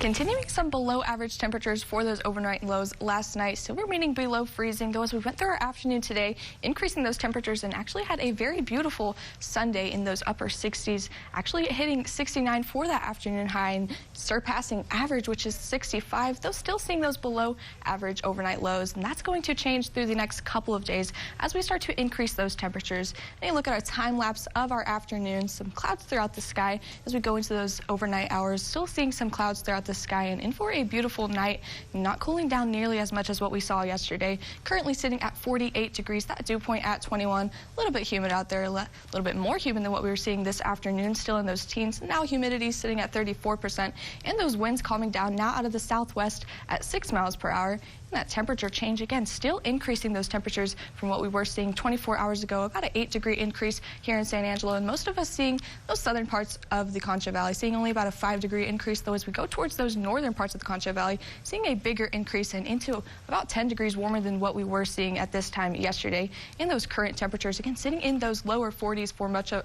Continuing some below average temperatures for those overnight lows last night, still remaining below freezing, though as we went through our afternoon today, increasing those temperatures and actually had a very beautiful Sunday in those upper 60s, actually hitting 69 for that afternoon high and surpassing average, which is 65, though still seeing those below average overnight lows, and that's going to change through the next couple of days as we start to increase those temperatures. And you look at our time lapse of our afternoon, some clouds throughout the sky as we go into those overnight hours, still seeing some clouds throughout the sky and in for a beautiful night, not cooling down nearly as much as what we saw yesterday. Currently sitting at 48 degrees, that dew point at 21. A little bit humid out there, a little bit more humid than what we were seeing this afternoon, still in those teens. Now humidity sitting at 34% and those winds calming down now out of the southwest at 6 miles per hour. That temperature change again, still increasing those temperatures from what we were seeing 24 hours ago, about an 8-degree increase here in San Angelo, and most of us seeing those southern parts of the Concho Valley seeing only about a 5-degree increase, though as we go towards those northern parts of the Concho Valley, seeing a bigger increase and into about 10 degrees warmer than what we were seeing at this time yesterday. And those current temperatures again sitting in those lower 40s for much of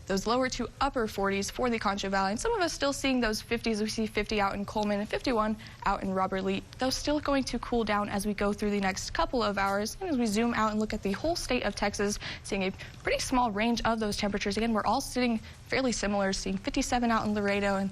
those lower to upper 40s for the Concho Valley. And some of us still seeing those 50s. We see 50 out in Coleman and 51 out in Robert Lee. Those still going to cool down as we go through the next couple of hours. And as we zoom out and look at the whole state of Texas, seeing a pretty small range of those temperatures. Again, we're all sitting fairly similar, seeing 57 out in Laredo and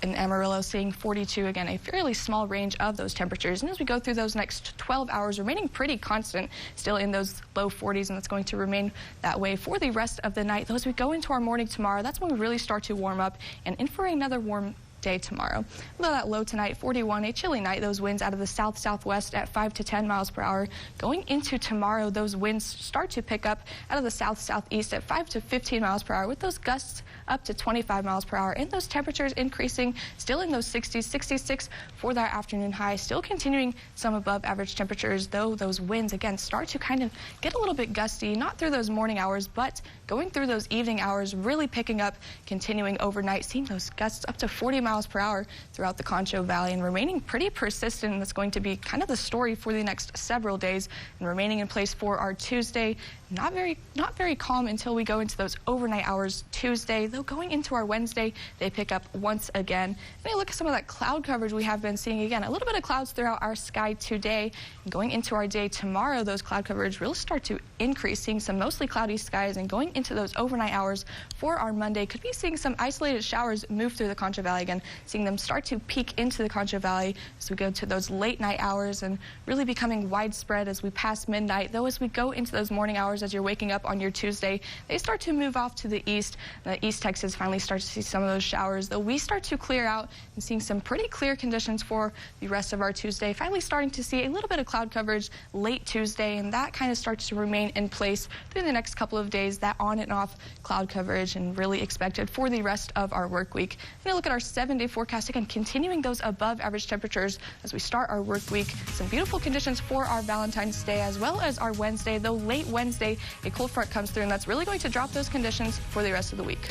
in Amarillo, seeing 42. Again, a fairly small range of those temperatures. And as we go through those next 12 hours, remaining pretty constant, still in those low 40s, and that's going to remain that way for the rest of the night. Though as we go into our morning tomorrow, that's when we really start to warm up and in for another warm day tomorrow. Although that low tonight, 41, a chilly night. Those winds out of the south-southwest at 5 to 10 miles per hour. Going into tomorrow, those winds start to pick up out of the south-southeast at 5 to 15 miles per hour with those gusts up to 25 miles per hour. And those temperatures increasing, still in those 60s, 66 for that afternoon high. Still continuing some above average temperatures, though those winds again start to kind of get a little bit gusty, not through those morning hours, but going through those evening hours, really picking up, continuing overnight, seeing those gusts up to 40 miles per hour throughout the Concho Valley and remaining pretty persistent. And that's going to be kind of the story for the next several days and remaining in place for our Tuesday. Not very calm until we go into those overnight hours Tuesday, though going into our Wednesday, they pick up once again. And you look at some of that cloud coverage we have been seeing again, a little bit of clouds throughout our sky today. And going into our day tomorrow, those cloud coverage really start to increase, seeing some mostly cloudy skies, and going into those overnight hours for our Monday, could be seeing some isolated showers move through the Concho Valley again, seeing them start to peak into the Concho Valley as we go to those late night hours and really becoming widespread as we pass midnight. Though as we go into those morning hours, as you're waking up on your Tuesday, they start to move off to the east. East Texas finally starts to see some of those showers, though we start to clear out and seeing some pretty clear conditions for the rest of our Tuesday. Finally starting to see a little bit of cloud coverage late Tuesday, and that kind of starts to remain in place through the next couple of days, that on and off cloud coverage, and really expected for the rest of our work week. And you look at our 7-day forecast, again, continuing those above average temperatures as we start our work week. Some beautiful conditions for our Valentine's Day as well as our Wednesday, though late Wednesday, a cold front comes through, and that's really going to drop those conditions for the rest of the week.